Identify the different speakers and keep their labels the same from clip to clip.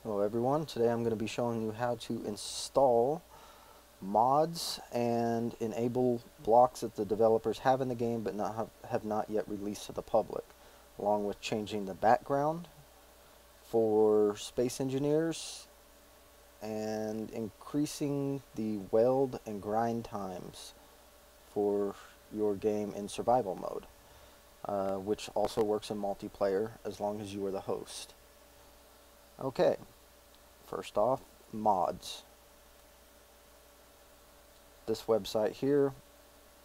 Speaker 1: Hello everyone, today I'm going to be showing you how to install mods and enable blocks that the developers have in the game but have not yet released to the public, along with changing the background for Space Engineers and increasing the weld and grind times for your game in survival mode, which also works in multiplayer as long as you are the host. Okay. First off, mods. This website here,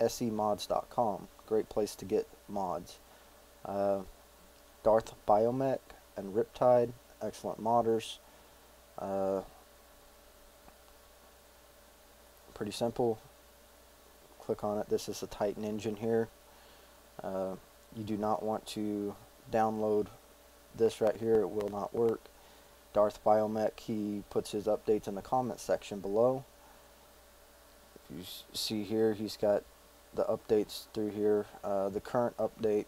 Speaker 1: semods.com, great place to get mods. Darth Biomech and Riptide, excellent modders. Pretty simple. Click on it. This is the Titan engine here. You do not want to download this right here, it will not work. Darth Biomech, he puts his updates in the comments section below. If you see here, he's got the updates through here. The current update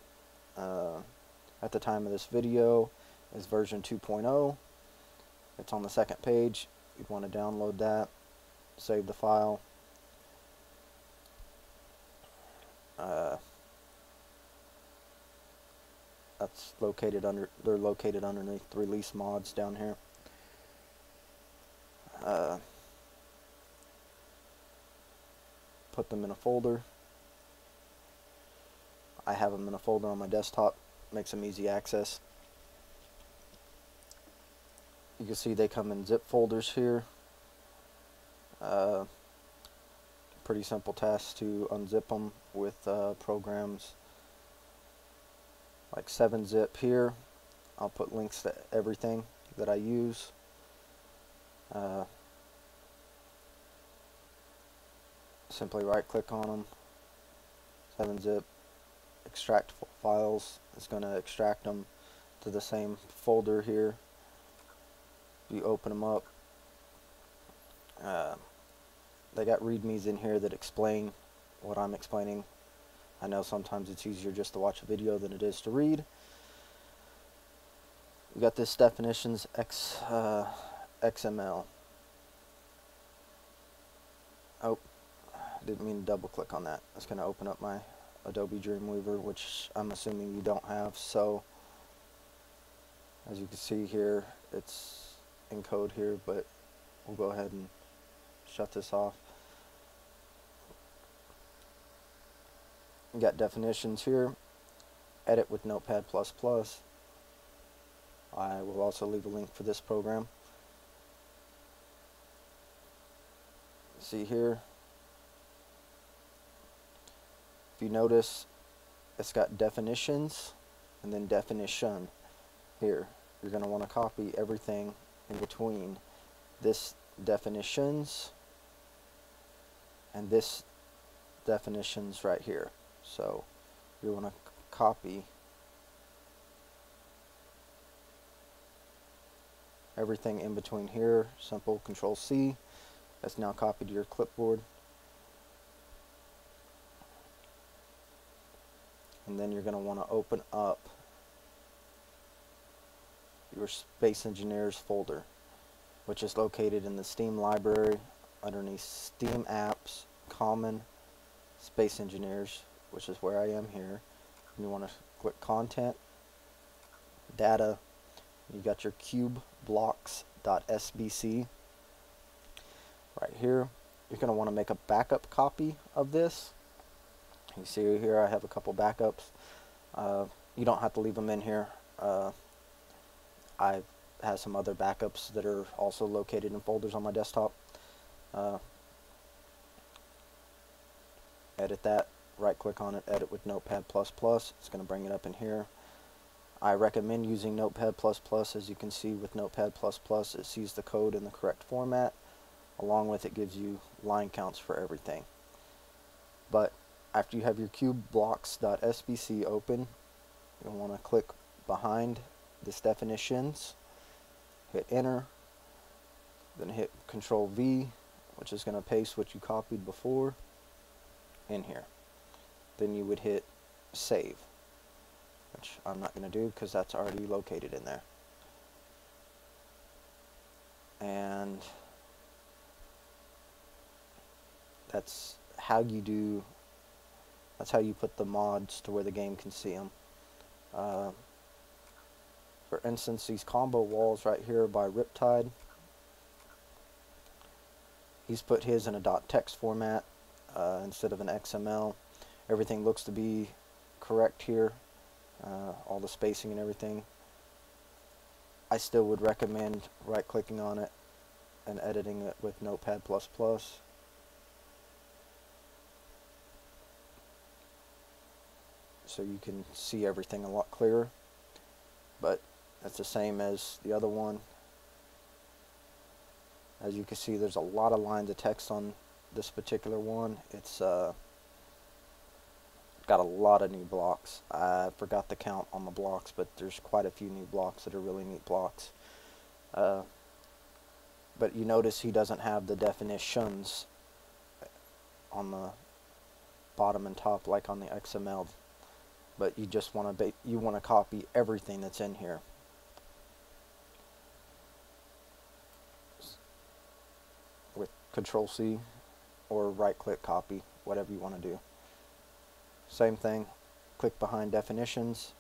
Speaker 1: at the time of this video is version 2.0. It's on the second page. You'd want to download that, save the file. That's located under, they're located underneath the release mods down here. Put them in a folder. I have them in a folder on my desktop, makes them easy access. You can see they come in zip folders here. Pretty simple task to unzip them with programs like 7-zip here. I'll put links to everything that I use. Simply right click on them, 7-zip, extract files. It's going to extract them to the same folder here. You open them up. They got readmes in here that explain what I'm explaining. I know sometimes it's easier just to watch a video than it is to read. We got this definitions XML. Oh, didn't mean to double click on that. It's going to open up my Adobe Dreamweaver, which I'm assuming you don't have. So as you can see here, it's in code here, but we'll go ahead and shut this off. You got definitions here. Edit with Notepad++. I will also leave a link for this program. See here, if you notice, it's got definitions and then definition here. You're going to want to copy everything in between this definitions and this definitions right here. So you want to copy everything in between here. Simple Control-C. That's now copied to your clipboard. And then you're going to want to open up your Space Engineers folder, which is located in the Steam library underneath Steam Apps, Common, Space Engineers, which is where I am here. And you want to click Content, Data. You got your cube blocks.sbc right here. You're going to want to make a backup copy of this. You see here I have a couple backups. You don't have to leave them in here. I have some other backups that are also located in folders on my desktop. Edit that, right click on it, edit with Notepad++. It's going to bring it up in here. I recommend using Notepad++. As you can see with Notepad++, it sees the code in the correct format. Along with it gives you line counts for everything. But after you have your cubeblocks.sbc open, you'll want to click behind this definitions, hit enter, then hit Control-V, which is going to paste what you copied before in here. Then you would hit save, which I'm not going to do because that's already located in there. and that's how you put the mods to where the game can see them. For instance, these combo walls right here by Riptide, he's put his in a .text format instead of an XML. Everything looks to be correct here, all the spacing and everything. I still would recommend right-clicking on it and editing it with Notepad++. So you can see everything a lot clearer. But that's the same as the other one. As you can see, there's a lot of lines of text on this particular one. It's got a lot of new blocks. I forgot the count on the blocks, but there's quite a few new blocks that are really neat blocks. But you notice he doesn't have the definitions on the bottom and top like on the XML. But you just want to copy everything that's in here. With Control-C or right-click copy, whatever you want to do. Same thing, click behind definitions,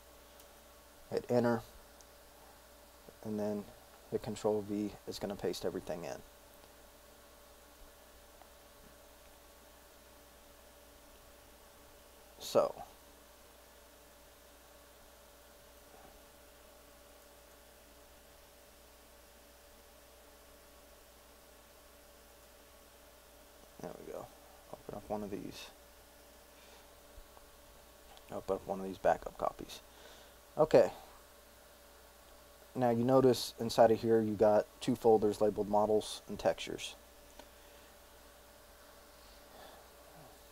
Speaker 1: hit enter, and then hit Control-V. Is going to paste everything in. So there we go. Open up one of these. Open up one of these backup copies. Okay. Now you notice inside of here you got two folders labeled models and textures.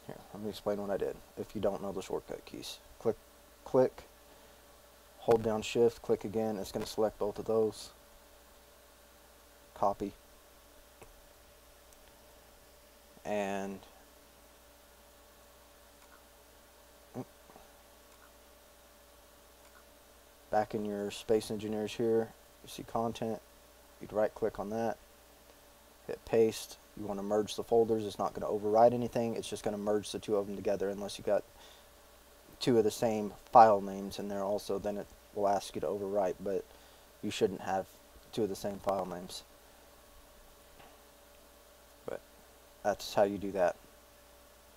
Speaker 1: Here, let me explain what I did if you don't know the shortcut keys. Click, hold down shift, click again, it's going to select both of those. Copy. And back in your Space Engineers here, you see content, you'd right click on that, hit paste. You want to merge the folders. It's not going to override anything, it's just going to merge the two of them together unless you got two of the same file names in there also, then it will ask you to overwrite, but you shouldn't have two of the same file names. But that's how you do that,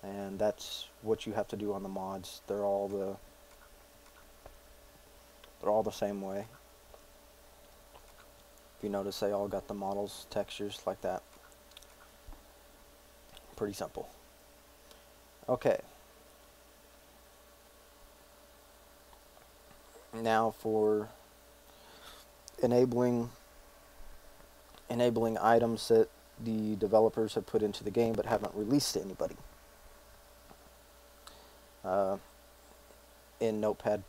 Speaker 1: and that's what you have to do on the mods. They're all the same way. If you notice, they all got the models, textures like that. Pretty simple. Okay. Now for enabling items that the developers have put into the game but haven't released to anybody. In Notepad++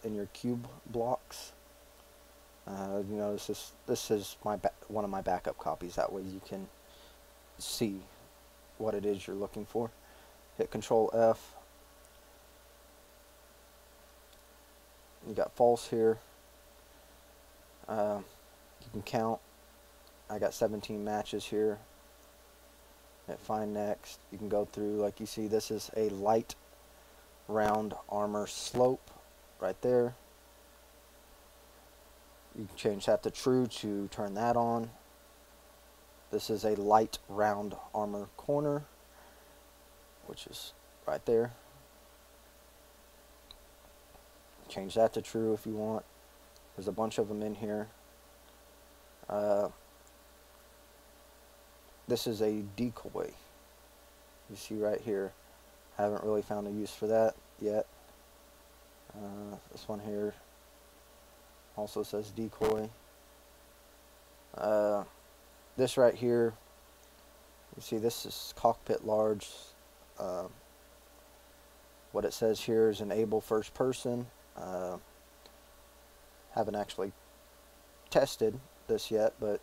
Speaker 1: in your cube blocks, you notice this is one of my backup copies. That way you can see what it is you're looking for. Hit Control F. You got false here. You can count. I got 17 matches here. Hit find next. You can go through, like you see, this is a light round armor slope right there. You can change that to true to turn that on. This is a light round armor corner, which is right there. Change that to true if you want. There's a bunch of them in here. This is a decoy. You see right here. Haven't really found a use for that yet. This one here also says decoy. This right here, you see this is cockpit large. What it says here is enable first person. Haven't actually tested this yet, but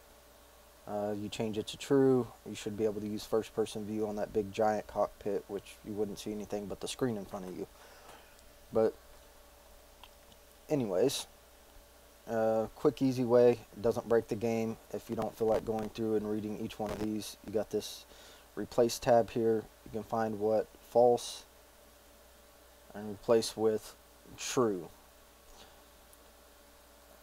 Speaker 1: you change it to true, you should be able to use first person view on that big giant cockpit, which you wouldn't see anything but the screen in front of you. But anyways, Quick, easy way. It doesn't break the game. If you don't feel like going through and reading each one of these, you got this replace tab here. You can find what false and replace with true,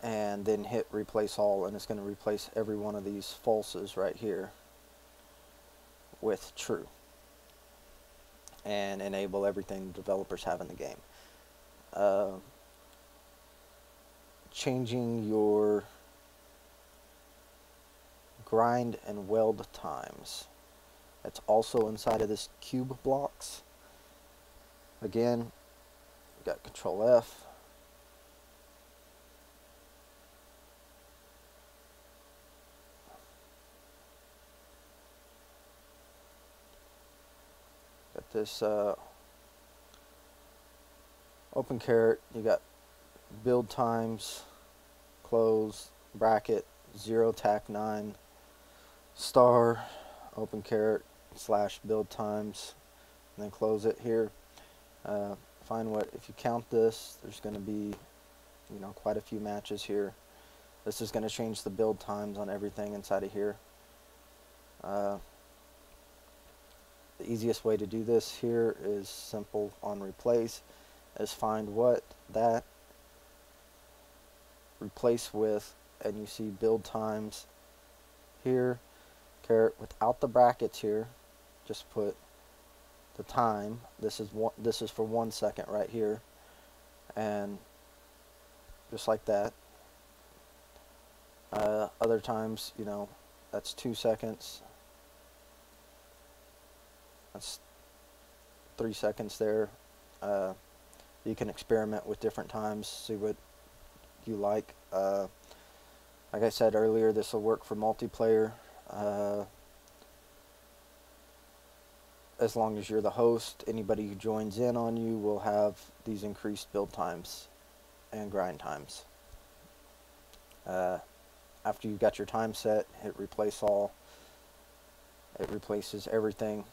Speaker 1: and then hit replace all, and it's going to replace every one of these falses right here with true, and enable everything the developers have in the game. Changing your grind and weld times. It's also inside of this cube blocks. Again, we got Control F. Got this open caret. You got build times, close, bracket, 0 tack 9, star, open caret, slash build times, and then close it here. Find what, if you count this, there's going to be, you know, quite a few matches here. This is going to change the build times on everything inside of here. The easiest way to do this here is simple on replace, is find what that replace with, and you see build times here, caret without the brackets here, just put the time. This is for 1 second right here, and just like that. Other times, you know, that's 2 seconds, that's 3 seconds there. You can experiment with different times, see what you like. Like I said earlier, this will work for multiplayer. As long as you're the host, anybody who joins in on you will have these increased build times and grind times. After you've got your time set, hit replace all. It replaces everything.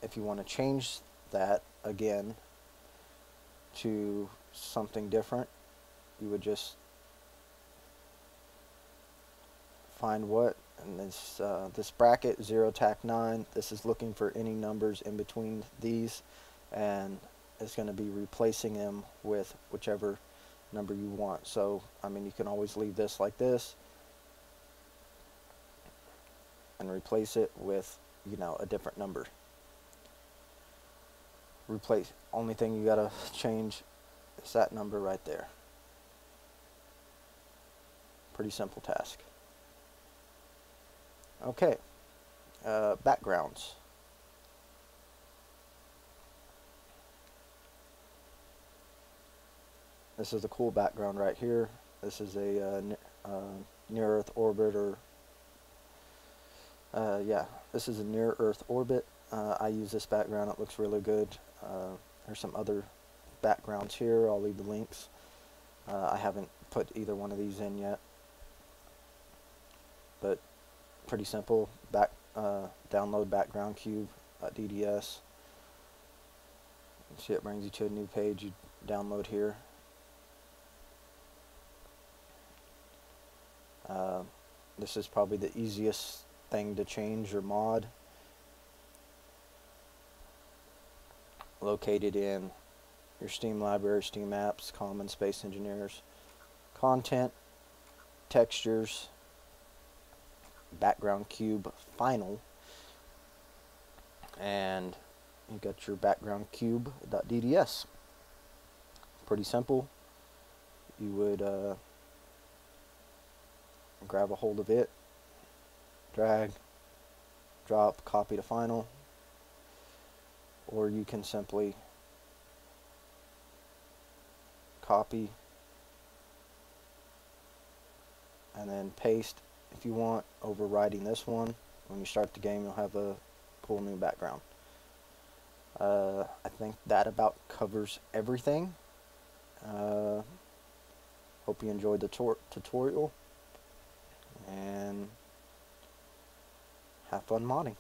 Speaker 1: If you want to change that again to something different, you would just find what, and this bracket 0 tack 9, this is looking for any numbers in between these, and it's going to be replacing them with whichever number you want. So I mean, you can always leave this like this and replace it with, you know, a different number. Replace, only thing you gotta change is that number right there. Pretty simple task. Okay, backgrounds. This is a cool background right here. This is a near-Earth orbit, or yeah, this is a near-Earth orbit. I use this background. It looks really good. There's some other backgrounds here. I'll leave the links. I haven't put either one of these in yet, but pretty simple. Download background cube.dds. See, it brings you to a new page. You download here. This is probably the easiest thing to change your mod. Located in your Steam library, Steam apps, Common, Space Engineers, content, textures, background cube final, and you got your background cube.dds. Pretty simple. You would grab a hold of it, drag, drop, copy to final, or you can simply copy and then paste if you want, overriding this one. When you start the game, you'll have a cool new background. I think that about covers everything. Hope you enjoyed the tutorial, and have fun modding.